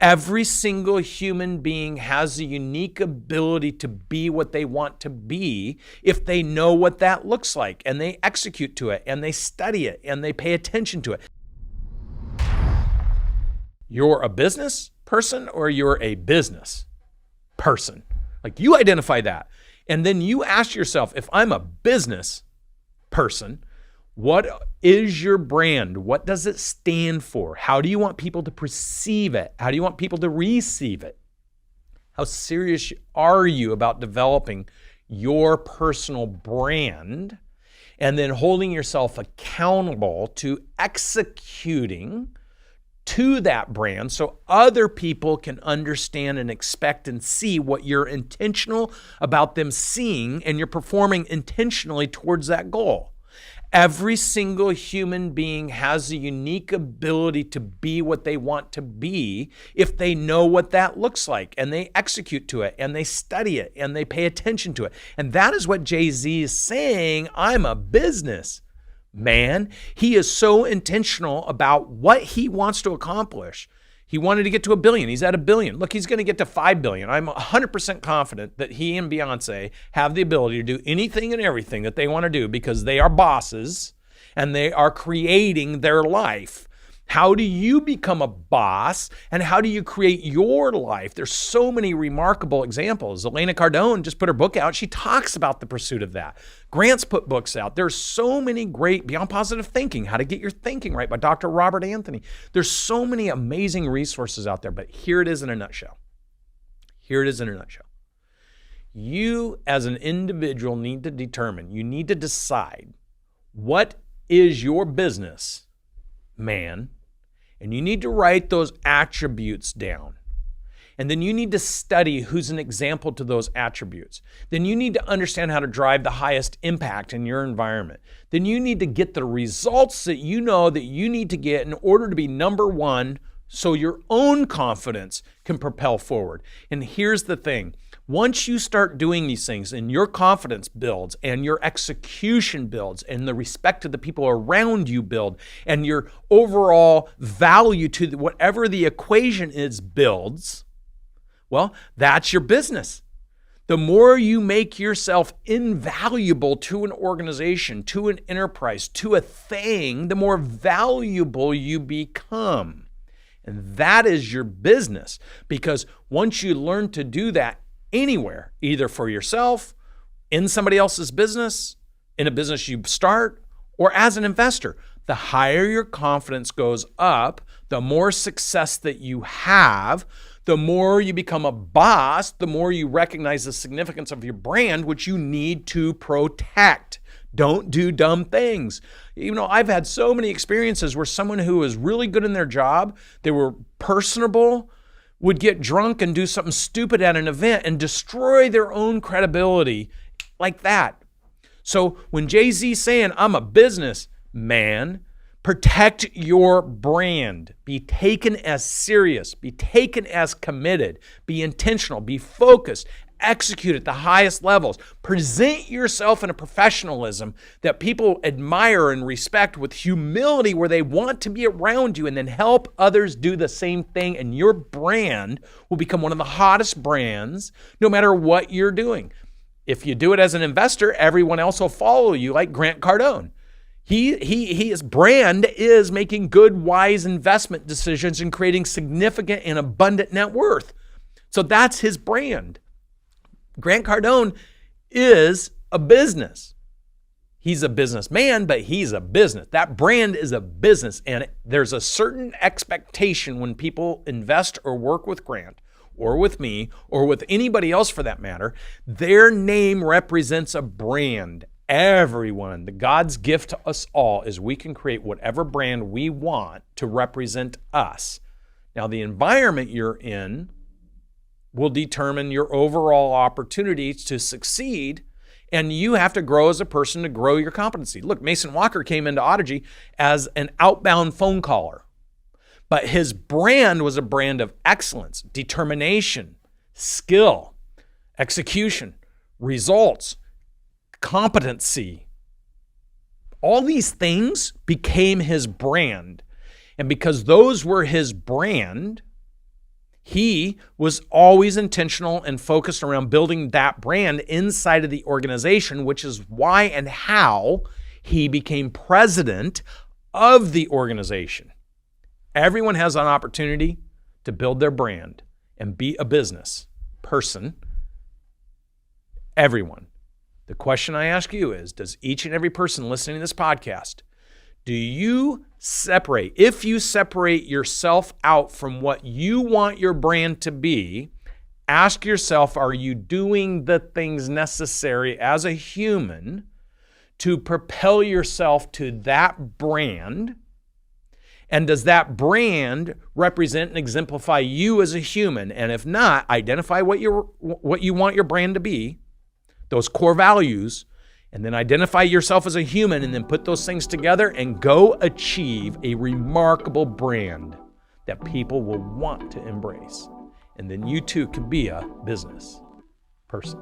Every single human being has a unique ability to be what they want to be if they know what that looks like and they execute to it and they study it and they pay attention to it. You're a business person or you're a business person. Like, you identify that. And then you ask yourself, if I'm a business person, what is your brand? What does it stand for? How do you want people to perceive it? How do you want people to receive it? How serious are you about developing your personal brand and then holding yourself accountable to executing to that brand so other people can understand and expect and see what you're intentional about them seeing, and you're performing intentionally towards that goal? Every single human being has a unique ability to be what they want to be if they know what that looks like and they execute to it and they study it and they pay attention to it. And that is what Jay-Z is saying. I'm a business man. He is so intentional about what he wants to accomplish. He wanted to get to 1 billion. He's at 1 billion. Look, he's going to get to 5 billion. I'm 100% confident that he and Beyonce have the ability to do anything and everything that they want to do because they are bosses and they are creating their life. How do you become a boss and how do you create your life? There's so many remarkable examples. Elena Cardone just put her book out. She talks about the pursuit of that. Grant's put books out. There's so many great Beyond Positive Thinking, How to Get Your Thinking Right by Dr. Robert Anthony. There's so many amazing resources out there, but here it is in a nutshell. Here it is in a nutshell. You as an individual need to determine, you need to decide what is your business, man, and you need to write those attributes down. And then you need to study who's an example to those attributes. Then you need to understand how to drive the highest impact in your environment. Then you need to get the results that you know that you need to get in order to be number one so your own confidence can propel forward. And here's the thing. Once you start doing these things and your confidence builds and your execution builds and the respect of the people around you build and your overall value to whatever the equation is builds, well, that's your business. The more you make yourself invaluable to an organization, to an enterprise, to a thing, the more valuable you become. And that is your business, because once you learn to do that anywhere, either for yourself, in somebody else's business, in a business you start, or as an investor, the higher your confidence goes up, the more success that you have, the more you become a boss, the more you recognize the significance of your brand, which you need to protect. Don't do dumb things. You know, I've had so many experiences where someone who was really good in their job, they were personable, would get drunk and do something stupid at an event and destroy their own credibility like that. So when Jay-Z's saying, I'm a business man, protect your brand. Be taken as serious. Be taken as committed. Be intentional. Be focused. Execute at the highest levels. Present yourself in a professionalism that people admire and respect, with humility where they want to be around you, and then help others do the same thing, and your brand will become one of the hottest brands no matter what you're doing. If you do it as an investor, everyone else will follow you, like Grant Cardone. His brand is making good, wise investment decisions and creating significant and abundant net worth. So that's his brand. Grant Cardone is a business. He's a businessman, but he's a business. That brand is a business, and there's a certain expectation when people invest or work with Grant or with me or with anybody else for that matter. Their name represents a brand. Everyone, the God's gift to us all is we can create whatever brand we want to represent us. Now, the environment you're in will determine your overall opportunities to succeed, and you have to grow as a person to grow your competency. Look, Mason Walker came into Audigy as an outbound phone caller, but his brand was a brand of excellence, determination, skill, execution, results, competency. All these things became his brand, and because those were his brand, He was always intentional and focused around building that brand inside of the organization, which is why and how he became president of the organization. Everyone has an opportunity to build their brand and be a business person. Everyone. The question I ask you is, does each and every person listening to this podcast, do you separate, if you separate yourself out from what you want your brand to be, ask yourself, are you doing the things necessary as a human to propel yourself to that brand? And does that brand represent and exemplify you as a human? And if not, identify what you want your brand to be, those core values, and then identify yourself as a human, and then put those things together and go achieve a remarkable brand that people will want to embrace. And then you too can be a business person.